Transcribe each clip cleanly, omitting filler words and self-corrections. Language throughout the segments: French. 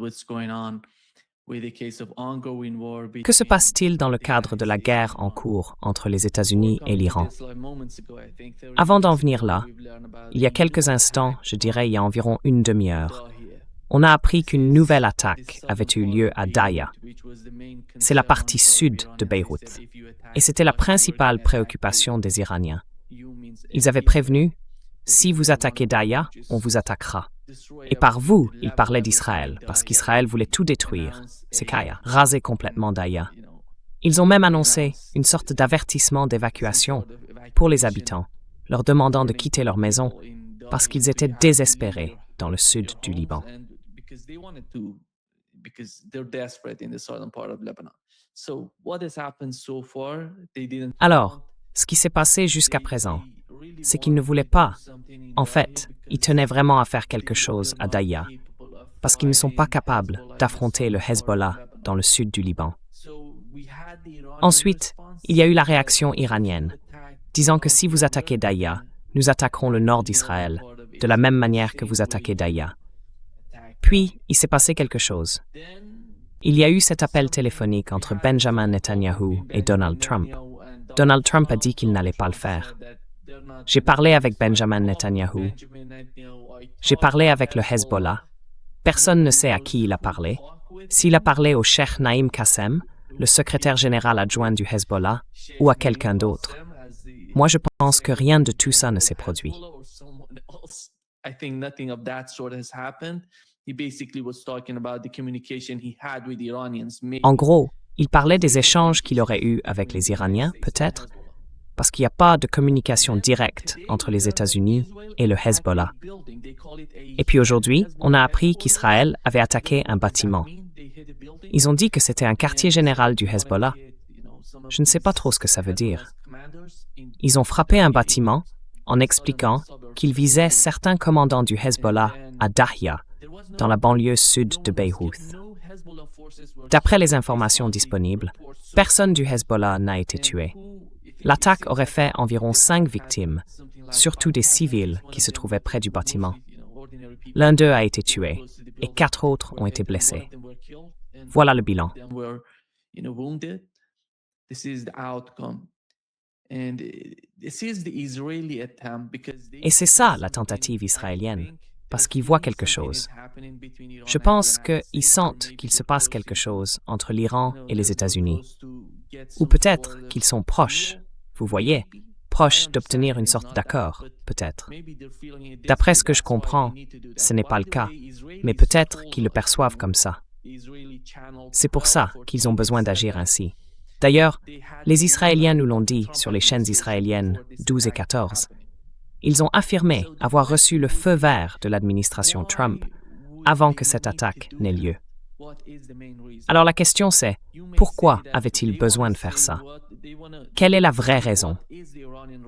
Que se passe-t-il dans le cadre de la guerre en cours entre les États-Unis et l'Iran? Avant d'en venir là, il y a quelques instants, je dirais il y a environ une demi-heure, on a appris qu'une nouvelle attaque avait eu lieu à Daya. C'est la partie sud de Beyrouth. Et c'était la principale préoccupation des Iraniens. Ils avaient prévenu, si vous attaquez Daya, on vous attaquera. Et par vous, ils parlaient d'Israël, parce qu'Israël voulait tout détruire, c'est Kaya, raser complètement Daya. Ils ont même annoncé une sorte d'avertissement d'évacuation pour les habitants, leur demandant de quitter leur maison, parce qu'ils étaient désespérés dans le sud du Liban. Alors, ce qui s'est passé jusqu'à présent, c'est qu'ils ne voulaient pas. En fait, ils tenaient vraiment à faire quelque chose à Daya, parce qu'ils ne sont pas capables d'affronter le Hezbollah dans le sud du Liban. Ensuite, il y a eu la réaction iranienne, disant que si vous attaquez Daya, nous attaquerons le nord d'Israël, de la même manière que vous attaquez Daya. Puis, il s'est passé quelque chose. Il y a eu cet appel téléphonique entre Benjamin Netanyahu et Donald Trump. Donald Trump a dit qu'il n'allait pas le faire. J'ai parlé avec Benjamin Netanyahu. J'ai parlé avec le Hezbollah. Personne ne sait à qui il a parlé. S'il a parlé au Cheikh Naïm Qassem, le secrétaire général adjoint du Hezbollah, ou à quelqu'un d'autre. Moi, je pense que rien de tout ça ne s'est produit. En gros, il parlait des échanges qu'il aurait eus avec les Iraniens, peut-être, parce qu'il n'y a pas de communication directe entre les États-Unis et le Hezbollah. Et puis aujourd'hui, on a appris qu'Israël avait attaqué un bâtiment. Ils ont dit que c'était un quartier général du Hezbollah. Je ne sais pas trop ce que ça veut dire. Ils ont frappé un bâtiment en expliquant qu'ils visaient certains commandants du Hezbollah à Dahya, dans la banlieue sud de Beyrouth. D'après les informations disponibles, personne du Hezbollah n'a été tué. L'attaque aurait fait environ 5 victimes, surtout des civils qui se trouvaient près du bâtiment. L'un d'eux a été tué et 4 autres ont été blessés. Voilà le bilan. Et c'est ça la tentative israélienne, parce qu'ils voient quelque chose. Je pense qu'ils sentent qu'il se passe quelque chose entre l'Iran et les États-Unis. Ou peut-être qu'ils sont proches, vous voyez, proches d'obtenir une sorte d'accord, peut-être. D'après ce que je comprends, ce n'est pas le cas, mais peut-être qu'ils le perçoivent comme ça. C'est pour ça qu'ils ont besoin d'agir ainsi. D'ailleurs, les Israéliens nous l'ont dit sur les chaînes israéliennes 12 et 14. Ils ont affirmé avoir reçu le feu vert de l'administration Trump avant que cette attaque n'ait lieu. Alors la question c'est, pourquoi avaient-ils besoin de faire ça? Quelle est la vraie raison?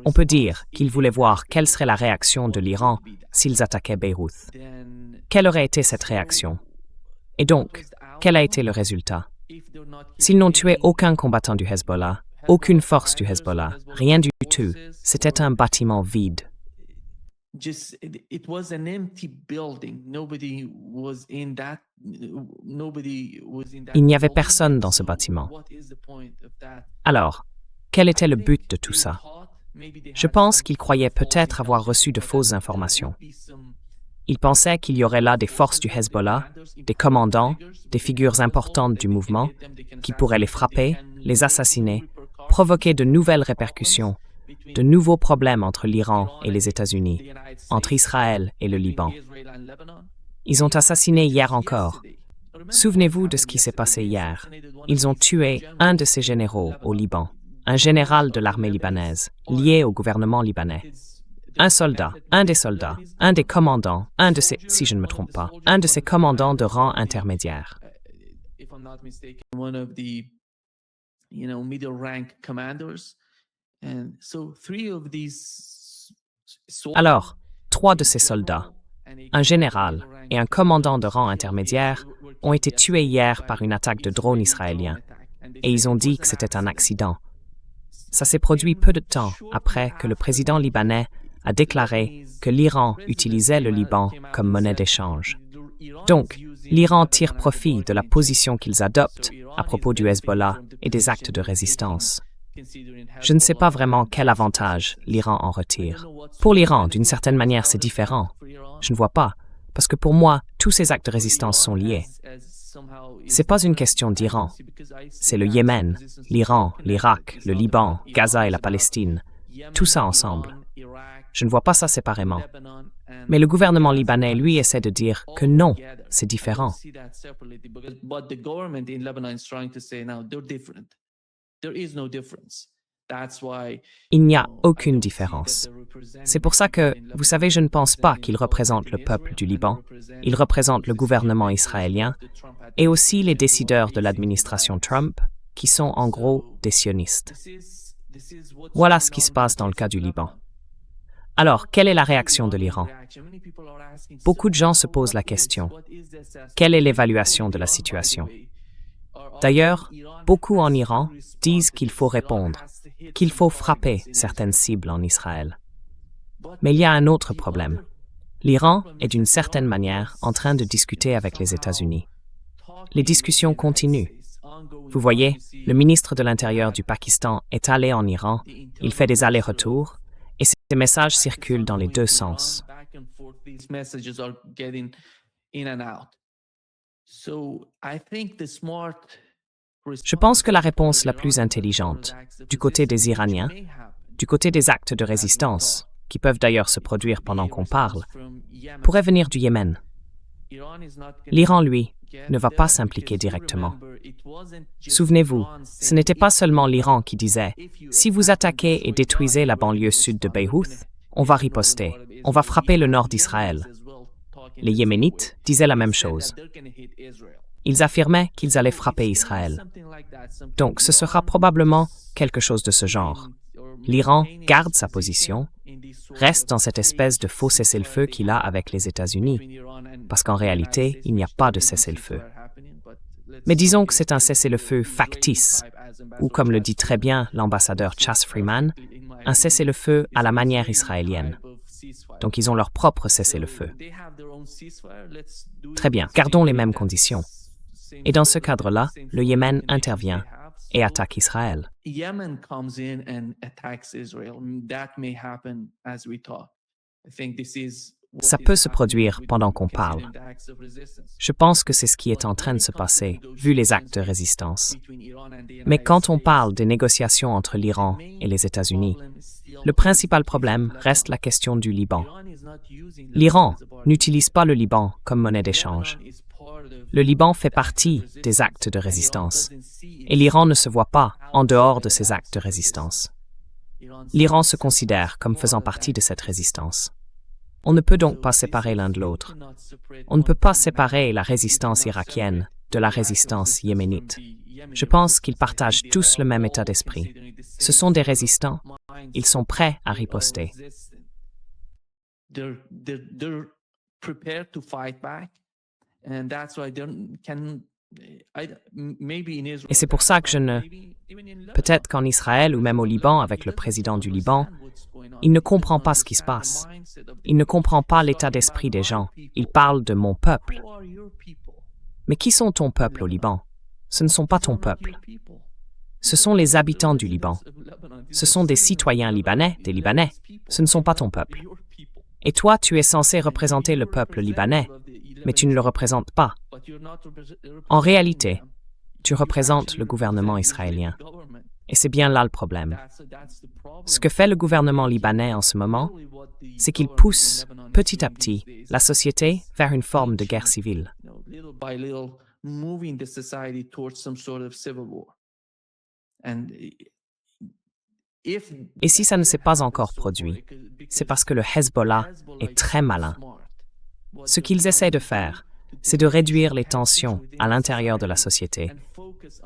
On peut dire qu'ils voulaient voir quelle serait la réaction de l'Iran s'ils attaquaient Beyrouth. Quelle aurait été cette réaction? Et donc, quel a été le résultat? S'ils n'ont tué aucun combattant du Hezbollah, aucune force du Hezbollah, rien du tout, c'était un bâtiment vide. Il n'y avait personne dans ce bâtiment. Alors, quel était le but de tout ça? Je pense qu'ils croyaient peut-être avoir reçu de fausses informations. Ils pensaient qu'il y aurait là des forces du Hezbollah, des commandants, des figures importantes du mouvement, qui pourraient les frapper, les assassiner, provoquer de nouvelles répercussions, de nouveaux problèmes entre l'Iran et les États-Unis, entre Israël et le Liban. Ils ont assassiné hier encore. Souvenez-vous de ce qui s'est passé hier. Ils ont tué un de ces généraux au Liban, un général de l'armée libanaise, lié au gouvernement libanais. Un soldat, un des commandants, si je ne me trompe pas, un de ces commandants de rang intermédiaire. Alors, 3 de ces soldats, un général et un commandant de rang intermédiaire, ont été tués hier par une attaque de drone israélien, et ils ont dit que c'était un accident. Ça s'est produit peu de temps après que le président libanais a déclaré que l'Iran utilisait le Liban comme monnaie d'échange. Donc, l'Iran tire profit de la position qu'ils adoptent à propos du Hezbollah et des actes de résistance. Je ne sais pas vraiment quel avantage l'Iran en retire. Pour l'Iran, d'une certaine manière, c'est différent. Je ne vois pas, parce que pour moi, tous ces actes de résistance sont liés. C'est pas une question d'Iran. C'est le Yémen, l'Iran, l'Irak, le Liban, Gaza et la Palestine. Tout ça ensemble. Je ne vois pas ça séparément. Mais le gouvernement libanais, lui, essaie de dire que non, c'est différent. Il n'y a aucune différence. C'est pour ça que, vous savez, je ne pense pas qu'il représente le peuple du Liban. Il représente le gouvernement israélien et aussi les décideurs de l'administration Trump, qui sont en gros des sionistes. Voilà ce qui se passe dans le cas du Liban. Alors, quelle est la réaction de l'Iran? Beaucoup de gens se posent la question. Quelle est l'évaluation de la situation? D'ailleurs, beaucoup en Iran disent qu'il faut répondre, qu'il faut frapper certaines cibles en Israël. Mais il y a un autre problème. L'Iran est d'une certaine manière en train de discuter avec les États-Unis. Les discussions continuent. Vous voyez, le ministre de l'Intérieur du Pakistan est allé en Iran, il fait des allers-retours, et ces messages circulent dans les deux sens. Je pense que la réponse la plus intelligente, du côté des Iraniens, du côté des actes de résistance, qui peuvent d'ailleurs se produire pendant qu'on parle, pourrait venir du Yémen. L'Iran, lui, ne va pas s'impliquer directement. Souvenez-vous, ce n'était pas seulement l'Iran qui disait « Si vous attaquez et détruisez la banlieue sud de Beyrouth, on va riposter, on va frapper le nord d'Israël. » Les Yéménites disaient la même chose. Ils affirmaient qu'ils allaient frapper Israël. Donc ce sera probablement quelque chose de ce genre. L'Iran garde sa position, reste dans cette espèce de faux cessez-le-feu qu'il a avec les États-Unis, parce qu'en réalité, il n'y a pas de cessez-le-feu. Mais disons que c'est un cessez-le-feu factice, ou comme le dit très bien l'ambassadeur Chas Freeman, un cessez-le-feu à la manière israélienne. Donc ils ont leur propre cessez-le-feu. Très bien, gardons les mêmes conditions. Et dans ce cadre-là, le Yémen intervient et attaque Israël. Ça peut se produire pendant qu'on parle. Je pense que c'est ce qui est en train de se passer, vu les actes de résistance. Mais quand on parle des négociations entre l'Iran et les États-Unis, le principal problème reste la question du Liban. L'Iran n'utilise pas le Liban comme monnaie d'échange. Le Liban fait partie des actes de résistance, et l'Iran ne se voit pas en dehors de ces actes de résistance. L'Iran se considère comme faisant partie de cette résistance. On ne peut donc pas séparer l'un de l'autre. On ne peut pas séparer la résistance irakienne de la résistance yéménite. Je pense qu'ils partagent tous le même état d'esprit. Ce sont des résistants. Ils sont prêts à riposter. Et c'est pour ça que je ne... Peut-être qu'en Israël ou même au Liban, avec le président du Liban, il ne comprend pas ce qui se passe. Il ne comprend pas l'état d'esprit des gens. Il parle de mon peuple. Mais qui sont ton peuple au Liban? Ce ne sont pas ton peuple. Ce sont les habitants du Liban. Ce sont des citoyens libanais, des Libanais. Ce ne sont pas ton peuple. Et toi, tu es censé représenter le peuple libanais, mais tu ne le représentes pas. En réalité, tu représentes le gouvernement israélien. Et c'est bien là le problème. Ce que fait le gouvernement libanais en ce moment, c'est qu'il pousse petit à petit la société vers une forme de guerre civile. Et si ça ne s'est pas encore produit, c'est parce que le Hezbollah est très malin. Ce qu'ils essaient de faire, c'est de réduire les tensions à l'intérieur de la société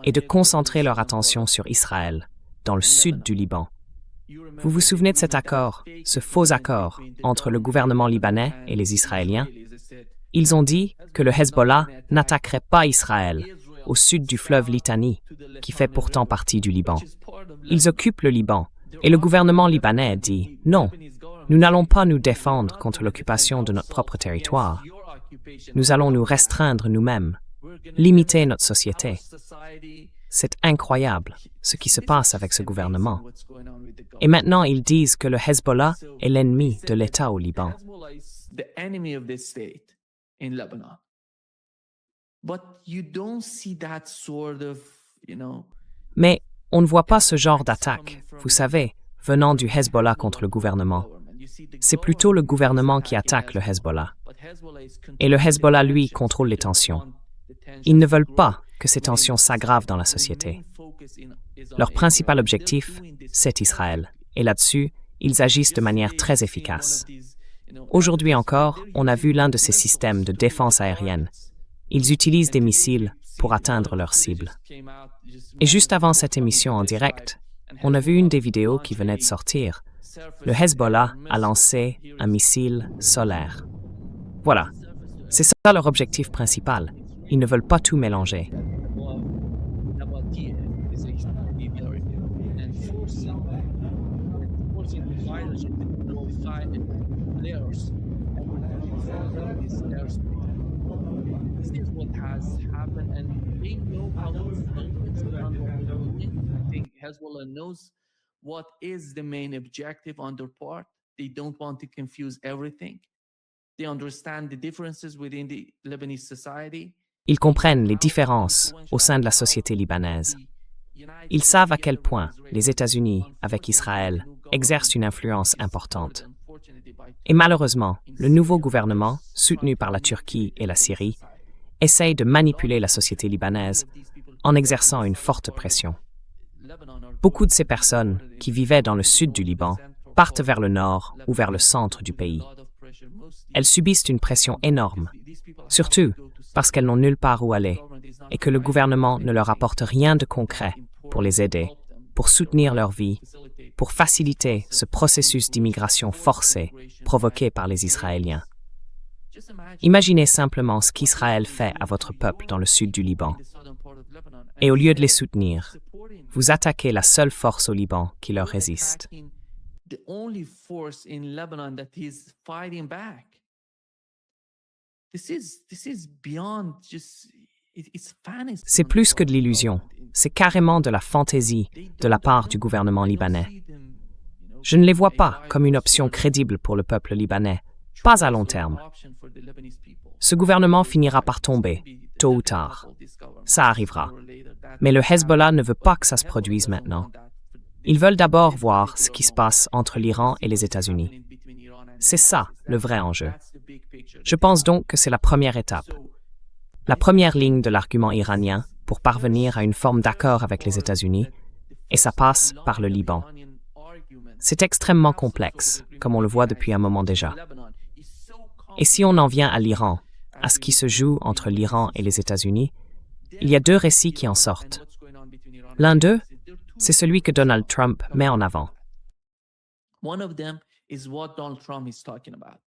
et de concentrer leur attention sur Israël, dans le sud du Liban. Vous vous souvenez de cet accord, ce faux accord entre le gouvernement libanais et les Israéliens? Ils ont dit que le Hezbollah n'attaquerait pas Israël, au sud du fleuve Litani, qui fait pourtant partie du Liban. Ils occupent le Liban, et le gouvernement libanais dit « Non, nous n'allons pas nous défendre contre l'occupation de notre propre territoire. nous allons nous restreindre nous-mêmes, limiter notre société. C'est incroyable ce qui se passe avec ce gouvernement. Et maintenant, ils disent que le Hezbollah est l'ennemi de l'État au Liban. Mais on ne voit pas ce genre d'attaque, vous savez, venant du Hezbollah contre le gouvernement. C'est plutôt le gouvernement qui attaque le Hezbollah. Et le Hezbollah, lui, contrôle les tensions. Ils ne veulent pas que ces tensions s'aggravent dans la société. Leur principal objectif, c'est Israël. Et là-dessus, ils agissent de manière très efficace. Aujourd'hui encore, on a vu l'un de ces systèmes de défense aérienne. Ils utilisent des missiles pour atteindre leurs cibles. Et juste avant cette émission en direct, on a vu une des vidéos qui venait de sortir. Le Hezbollah a lancé un missile solaire. Voilà, c'est ça leur objectif principal. Ils ne veulent pas tout mélanger. Hezbollah knows what is the main objective on their part. They don't want to confuse everything. They understand the differences within the Lebanese society. Ils comprennent les différences au sein de la société libanaise. Ils savent à quel point les États-Unis, avec Israël, exercent une influence importante. Et malheureusement, le nouveau gouvernement, soutenu par la Turquie et la Syrie, essaye de manipuler la société libanaise en exerçant une forte pression. Beaucoup de ces personnes qui vivaient dans le sud du Liban partent vers le nord ou vers le centre du pays. Elles subissent une pression énorme, surtout parce qu'elles n'ont nulle part où aller et que le gouvernement ne leur apporte rien de concret pour les aider, pour soutenir leur vie, pour faciliter ce processus d'immigration forcée provoqué par les Israéliens. Imaginez simplement ce qu'Israël fait à votre peuple dans le sud du Liban. Et au lieu de les soutenir, vous attaquez la seule force au Liban qui leur résiste. C'est plus que de l'illusion, c'est carrément de la fantaisie de la part du gouvernement libanais. Je ne les vois pas comme une option crédible pour le peuple libanais, pas à long terme. Ce gouvernement finira par tomber, tôt ou tard. Ça arrivera. Mais le Hezbollah ne veut pas que ça se produise maintenant. Ils veulent d'abord voir ce qui se passe entre l'Iran et les États-Unis. C'est ça, le vrai enjeu. Je pense donc que c'est la première étape. La première ligne de l'argument iranien pour parvenir à une forme d'accord avec les États-Unis, et ça passe par le Liban. C'est extrêmement complexe, comme on le voit depuis un moment déjà. Et si on en vient à l'Iran, à ce qui se joue entre l'Iran et les États-Unis, il y a deux récits qui en sortent. L'un d'eux, c'est celui que Donald Trump met en avant. One of them is what Donald Trump is talking about.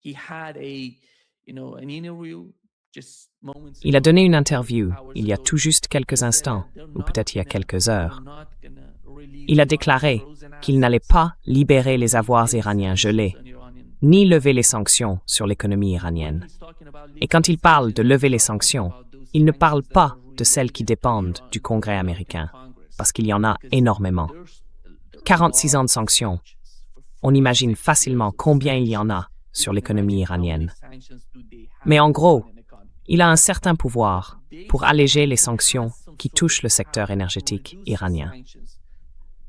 He had an interview just moments ago. Il a donné une interview il y a tout juste quelques instants, ou peut-être il y a quelques heures. Il a déclaré qu'il n'allait pas libérer les avoirs iraniens gelés, ni lever les sanctions sur l'économie iranienne. Et quand il parle de lever les sanctions, il ne parle pas de celles qui dépendent du Congrès américain, parce qu'il y en a énormément. 46 ans de sanctions. On imagine facilement combien il y en a sur l'économie iranienne. Mais en gros, il a un certain pouvoir pour alléger les sanctions qui touchent le secteur énergétique iranien.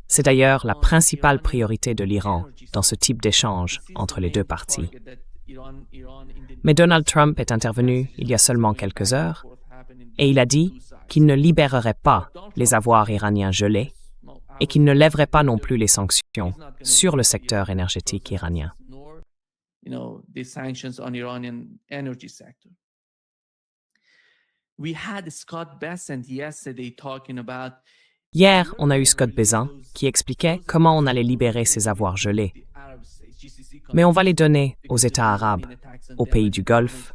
C'est d'ailleurs la principale priorité de l'Iran dans ce type d'échange entre les deux parties. Mais Donald Trump est intervenu il y a seulement quelques heures et il a dit qu'il ne libérerait pas les avoirs iraniens gelés et qu'il ne lèverait pas non plus les sanctions sur le secteur énergétique iranien. Hier, on a eu Scott Bessent qui expliquait comment on allait libérer ces avoirs gelés. Mais on va les donner aux États arabes, aux pays du Golfe,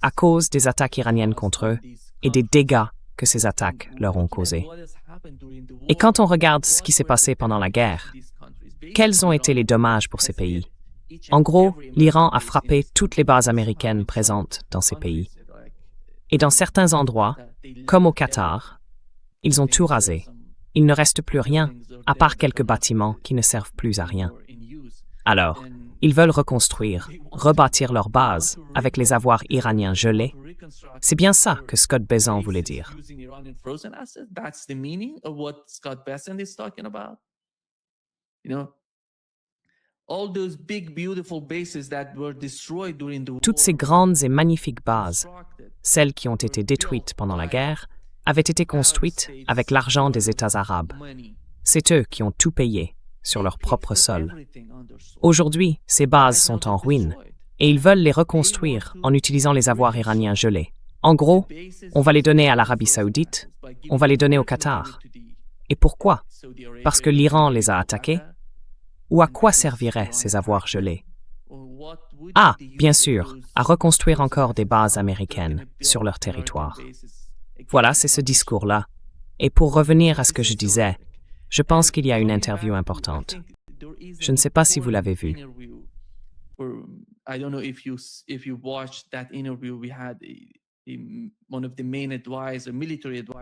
à cause des attaques iraniennes contre eux et des dégâts que ces attaques leur ont causés. Et quand on regarde ce qui s'est passé pendant la guerre, quels ont été les dommages pour ces pays? En gros, l'Iran a frappé toutes les bases américaines présentes dans ces pays. Et dans certains endroits, comme au Qatar, ils ont tout rasé. Il ne reste plus rien, à part quelques bâtiments qui ne servent plus à rien. Alors, ils veulent reconstruire, rebâtir leurs bases avec les avoirs iraniens gelés. C'est bien ça que Scott Bessent voulait dire. Toutes ces grandes et magnifiques bases, celles qui ont été détruites pendant la guerre, avaient été construites avec l'argent des États arabes. C'est eux qui ont tout payé sur leur propre sol. Aujourd'hui, ces bases sont en ruine et ils veulent les reconstruire en utilisant les avoirs iraniens gelés. En gros, on va les donner à l'Arabie Saoudite, on va les donner au Qatar. Et pourquoi? Parce que l'Iran les a attaqués? Ou à quoi serviraient ces avoirs gelés? Ah, bien sûr, à reconstruire encore des bases américaines sur leur territoire. Voilà, c'est ce discours-là. Et pour revenir à ce que je disais, je pense qu'il y a une interview importante. Je ne sais pas si vous l'avez vue.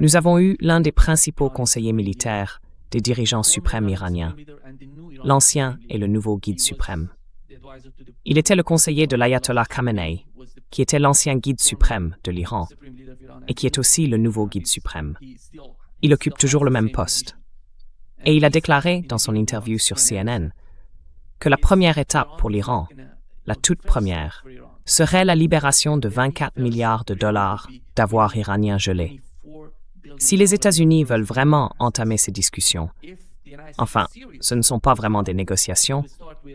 Nous avons eu l'un des principaux conseillers militaires des dirigeants suprêmes iraniens, l'ancien et le nouveau guide suprême. Il était le conseiller de l'ayatollah Khamenei, qui était l'ancien guide suprême de l'Iran, et qui est aussi le nouveau guide suprême. Il occupe toujours le même poste. Et il a déclaré dans son interview sur CNN que la première étape pour l'Iran, la toute première, serait la libération de 24 milliards de dollars d'avoirs iraniens gelés. Si les États-Unis veulent vraiment entamer ces discussions, enfin, ce ne sont pas vraiment des négociations,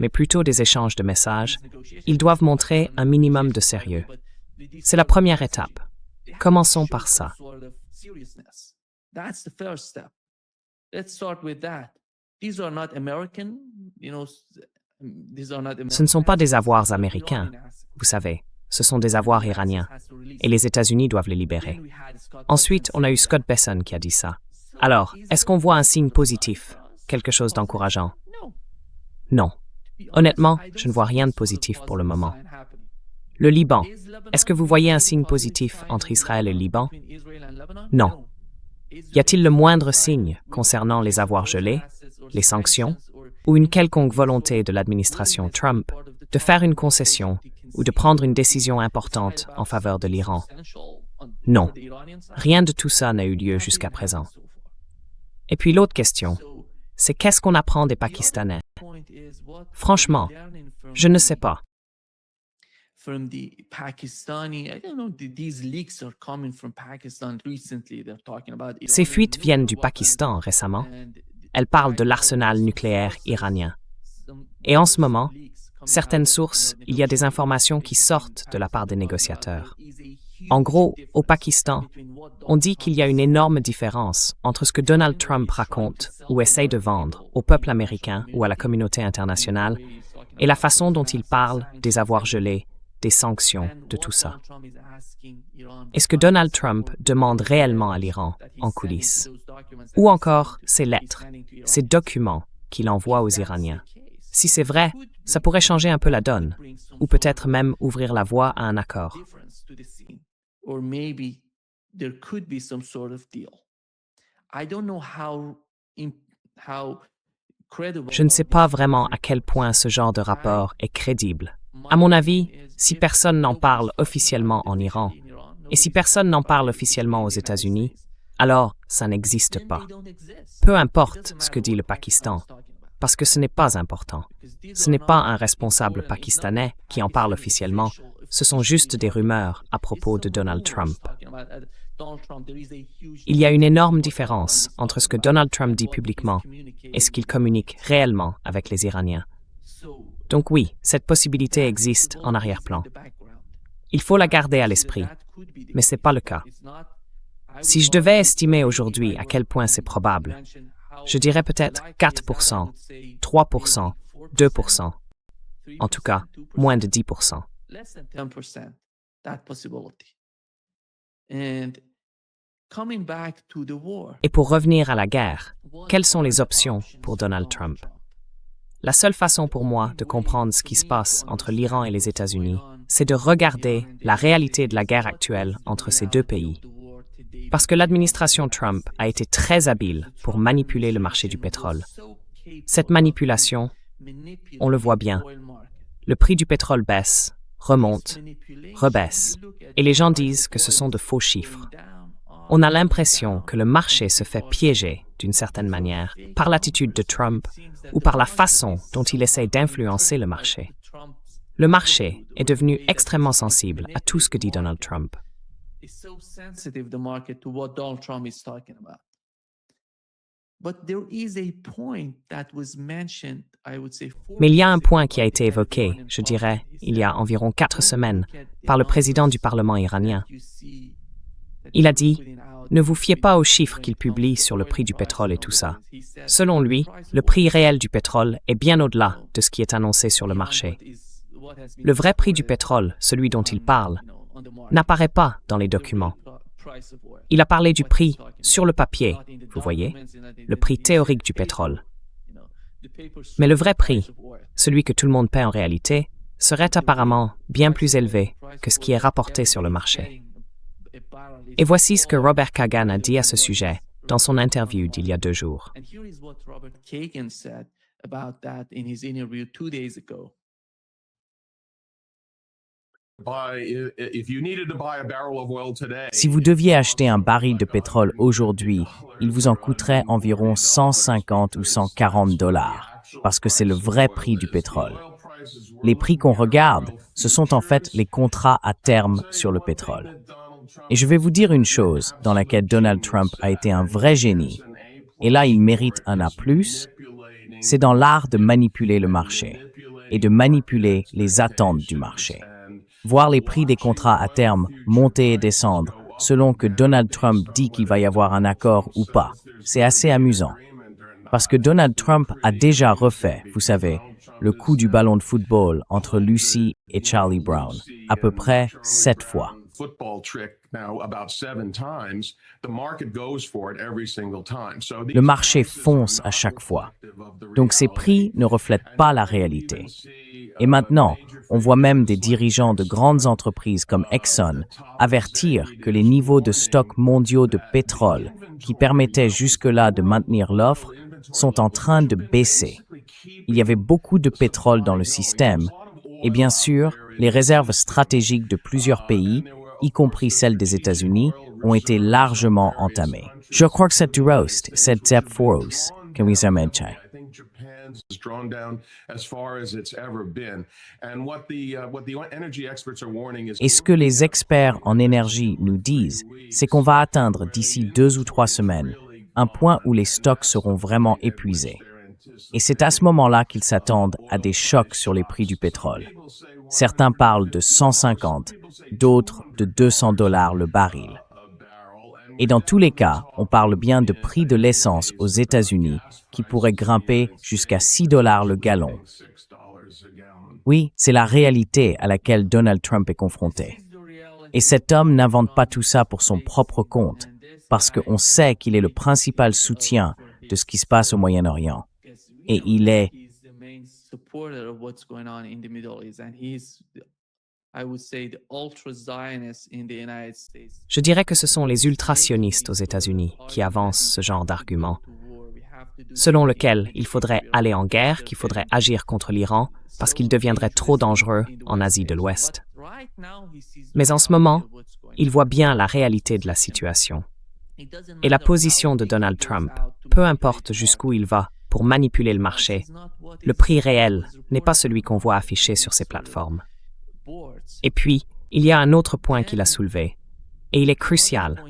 mais plutôt des échanges de messages, ils doivent montrer un minimum de sérieux. C'est la première étape. Commençons par ça. Ce ne sont pas des avoirs américains, vous savez, ce sont des avoirs iraniens, et les États-Unis doivent les libérer. Ensuite, on a eu Scott Bessent qui a dit ça. Alors, est-ce qu'on voit un signe positif, quelque chose d'encourageant? Non. Honnêtement, je ne vois rien de positif pour le moment. Le Liban, est-ce que vous voyez un signe positif entre Israël et le Liban? Non. Y a-t-il le moindre signe concernant les avoirs gelés, les sanctions, ou une quelconque volonté de l'administration Trump de faire une concession ou de prendre une décision importante en faveur de l'Iran? Non. Rien de tout ça n'a eu lieu jusqu'à présent. Et puis l'autre question, c'est qu'est-ce qu'on apprend des Pakistanais? Franchement, je ne sais pas. Ces fuites viennent du Pakistan récemment. Elles parlent de l'arsenal nucléaire iranien. Et en ce moment, certaines sources, il y a des informations qui sortent de la part des négociateurs. En gros, au Pakistan, on dit qu'il y a une énorme différence entre ce que Donald Trump raconte ou essaye de vendre au peuple américain ou à la communauté internationale et la façon dont il parle des avoirs gelés, des sanctions, de tout ça. Est-ce que Donald Trump demande réellement à l'Iran en coulisses? Ou encore ces lettres, ces documents qu'il envoie aux Iraniens? Si c'est vrai, ça pourrait changer un peu la donne, ou peut-être même ouvrir la voie à un accord. Je ne sais pas vraiment à quel point ce genre de rapport est crédible. À mon avis, si personne n'en parle officiellement en Iran, et si personne n'en parle officiellement aux États-Unis, alors ça n'existe pas. Peu importe ce que dit le Pakistan, parce que ce n'est pas important. Ce n'est pas un responsable pakistanais qui en parle officiellement, ce sont juste des rumeurs à propos de Donald Trump. Il y a une énorme différence entre ce que Donald Trump dit publiquement et ce qu'il communique réellement avec les Iraniens. Donc oui, cette possibilité existe en arrière-plan. Il faut la garder à l'esprit, mais ce n'est pas le cas. Si je devais estimer aujourd'hui à quel point c'est probable, je dirais peut-être 4%, 3%, 2%. En tout cas, moins de 10%. Et pour revenir à la guerre, quelles sont les options pour Donald Trump? La seule façon pour moi de comprendre ce qui se passe entre l'Iran et les États-Unis, c'est de regarder la réalité de la guerre actuelle entre ces deux pays. Parce que l'administration Trump a été très habile pour manipuler le marché du pétrole. Cette manipulation, on le voit bien. Le prix du pétrole baisse, remonte, rebaisse, et les gens disent que ce sont de faux chiffres. On a l'impression que le marché se fait piéger, d'une certaine manière, par l'attitude de Trump ou par la façon dont il essaie d'influencer le marché. Le marché est devenu extrêmement sensible à tout ce que dit Donald Trump. Mais il y a un point qui a été évoqué, je dirais, il y a environ 4 semaines, par le président du Parlement iranien. Il a dit « Ne vous fiez pas aux chiffres qu'il publie sur le prix du pétrole et tout ça. Selon lui, le prix réel du pétrole est bien au-delà de ce qui est annoncé sur le marché. Le vrai prix du pétrole, celui dont il parle, n'apparaît pas dans les documents. Il a parlé du prix sur le papier, vous voyez, le prix théorique du pétrole. Mais le vrai prix, celui que tout le monde paie en réalité, serait apparemment bien plus élevé que ce qui est rapporté sur le marché. Et voici ce que Robert Kagan a dit à ce sujet dans son interview d'il y a 2 jours. Si vous deviez acheter un baril de pétrole aujourd'hui, il vous en coûterait environ 150 ou 140 dollars, parce que c'est le vrai prix du pétrole. Les prix qu'on regarde, ce sont en fait les contrats à terme sur le pétrole. Et je vais vous dire une chose dans laquelle Donald Trump a été un vrai génie, et là il mérite un A+, c'est dans l'art de manipuler le marché et de manipuler les attentes du marché. Voir les prix des contrats à terme monter et descendre selon que Donald Trump dit qu'il va y avoir un accord ou pas, c'est assez amusant. Parce que Donald Trump a déjà refait, vous savez, le coup du ballon de football entre Lucy et Charlie Brown, à peu près 7 fois. Le marché fonce à chaque fois. Donc ces prix ne reflètent pas la réalité. Et maintenant, on voit même des dirigeants de grandes entreprises comme Exxon avertir que les niveaux de stocks mondiaux de pétrole qui permettaient jusque-là de maintenir l'offre sont en train de baisser. Il y avait beaucoup de pétrole dans le système et bien sûr, les réserves stratégiques de plusieurs pays, y compris celles des États-Unis, ont été largement entamées. Je crois que c'est du roast, c'est Zep Foros, que vous aimez. Et ce que les experts en énergie nous disent, c'est qu'on va atteindre d'ici 2 ou 3 semaines un point où les stocks seront vraiment épuisés. Et c'est à ce moment-là qu'ils s'attendent à des chocs sur les prix du pétrole. Certains parlent de 150, d'autres de 200 dollars le baril. Et dans tous les cas, on parle bien de prix de l'essence aux États-Unis qui pourrait grimper jusqu'à 6 dollars le gallon. Oui, c'est la réalité à laquelle Donald Trump est confronté. Et cet homme n'invente pas tout ça pour son propre compte, parce qu'on sait qu'il est le principal soutien de ce qui se passe au Moyen-Orient. Et il est Je dirais que ce sont les ultra-sionistes aux États-Unis qui avancent ce genre d'argument, selon lequel il faudrait aller en guerre, qu'il faudrait agir contre l'Iran parce qu'il deviendrait trop dangereux en Asie de l'Ouest. Mais en ce moment, il voit bien la réalité de la situation. Et la position de Donald Trump, peu importe jusqu'où il va pour manipuler le marché, le prix réel n'est pas celui qu'on voit affiché sur ces plateformes. Et puis, il y a un autre point qu'il a soulevé, et il est crucial.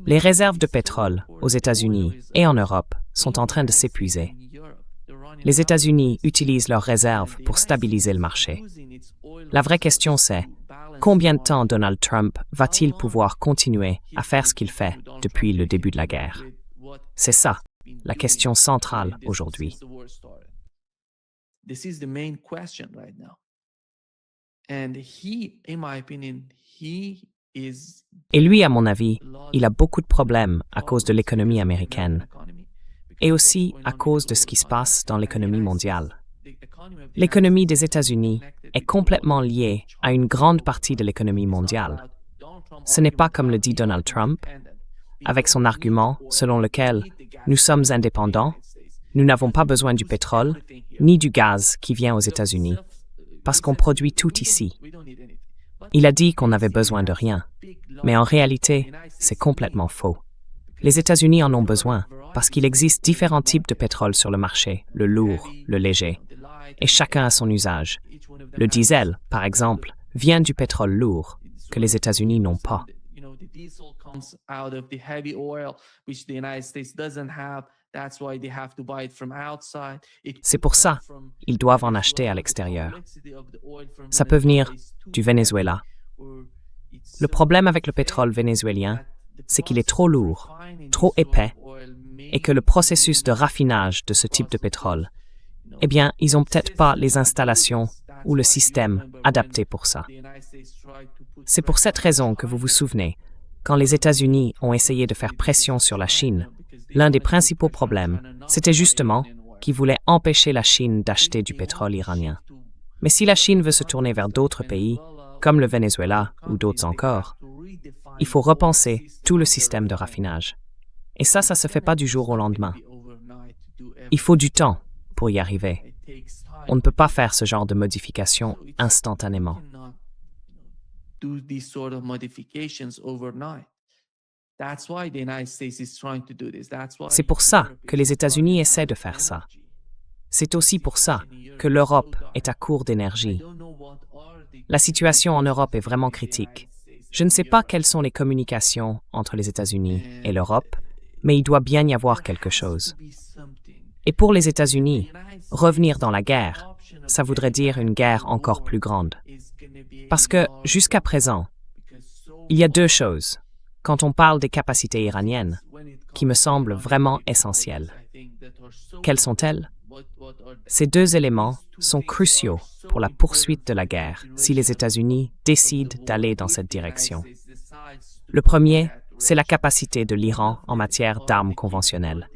Les réserves de pétrole aux États-Unis et en Europe sont en train de s'épuiser. Les États-Unis utilisent leurs réserves pour stabiliser le marché. La vraie question c'est, combien de temps Donald Trump va-t-il pouvoir continuer à faire ce qu'il fait depuis le début de la guerre? C'est ça, la question centrale aujourd'hui. Et lui, à mon avis, il a beaucoup de problèmes à cause de l'économie américaine et aussi à cause de ce qui se passe dans l'économie mondiale. L'économie des États-Unis est complètement liée à une grande partie de l'économie mondiale. Ce n'est pas comme le dit Donald Trump, avec son argument selon lequel nous sommes indépendants, nous n'avons pas besoin du pétrole ni du gaz qui vient aux États-Unis, parce qu'on produit tout ici. Il a dit qu'on n'avait besoin de rien, mais en réalité, c'est complètement faux. Les États-Unis en ont besoin parce qu'il existe différents types de pétrole sur le marché, le lourd, le léger, et chacun a son usage. Le diesel, par exemple, vient du pétrole lourd, que les États-Unis n'ont pas. C'est pour ça qu'ils doivent en acheter à l'extérieur. Ça peut venir du Venezuela. Le problème avec le pétrole vénézuélien, c'est qu'il est trop lourd, trop épais, et que le processus de raffinage de ce type de pétrole, eh bien, ils n'ont peut-être pas les installations ou le système adapté pour ça. C'est pour cette raison que vous vous souvenez, quand les États-Unis ont essayé de faire pression sur la Chine, l'un des principaux problèmes, c'était justement qu'ils voulaient empêcher la Chine d'acheter du pétrole iranien. Mais si la Chine veut se tourner vers d'autres pays, comme le Venezuela ou d'autres encore, il faut repenser tout le système de raffinage. Et ça ne se fait pas du jour au lendemain. Il faut du temps pour y arriver. On ne peut pas faire ce genre de modifications instantanément. C'est pour ça que les États-Unis essaient de faire ça. C'est aussi pour ça que l'Europe est à court d'énergie. La situation en Europe est vraiment critique. Je ne sais pas quelles sont les communications entre les États-Unis et l'Europe, mais il doit bien y avoir quelque chose. Et pour les États-Unis, revenir dans la guerre, ça voudrait dire une guerre encore plus grande. Parce que, jusqu'à présent, il y a deux choses, quand on parle des capacités iraniennes, qui me semblent vraiment essentielles. Quelles sont-elles? Ces deux éléments sont cruciaux pour la poursuite de la guerre si les États-Unis décident d'aller dans cette direction. Le premier, c'est la capacité de l'Iran en matière d'armes conventionnelles.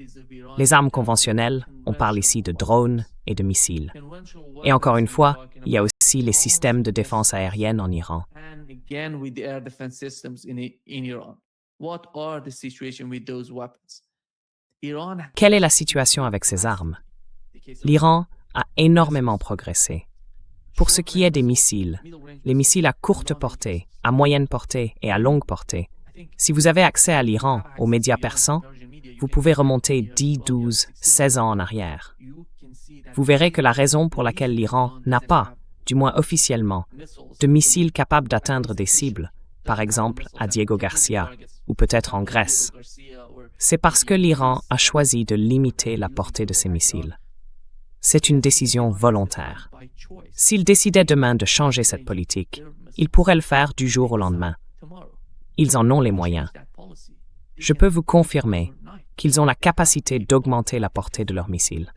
Les armes conventionnelles, on parle ici de drones et de missiles. Et encore une fois, il y a aussi les systèmes de défense aérienne en Iran. Quelle est la situation avec ces armes? L'Iran a énormément progressé. Pour ce qui est des missiles, les missiles à courte portée, à moyenne portée et à longue portée, si vous avez accès à l'Iran, aux médias persans, vous pouvez remonter 10, 12, 16 ans en arrière. Vous verrez que la raison pour laquelle l'Iran n'a pas, du moins officiellement, de missiles capables d'atteindre des cibles, par exemple à Diego Garcia, ou peut-être en Grèce, c'est parce que l'Iran a choisi de limiter la portée de ses missiles. C'est une décision volontaire. S'ils décidaient demain de changer cette politique, ils pourraient le faire du jour au lendemain. Ils en ont les moyens. Je peux vous confirmer qu'ils ont la capacité d'augmenter la portée de leurs missiles.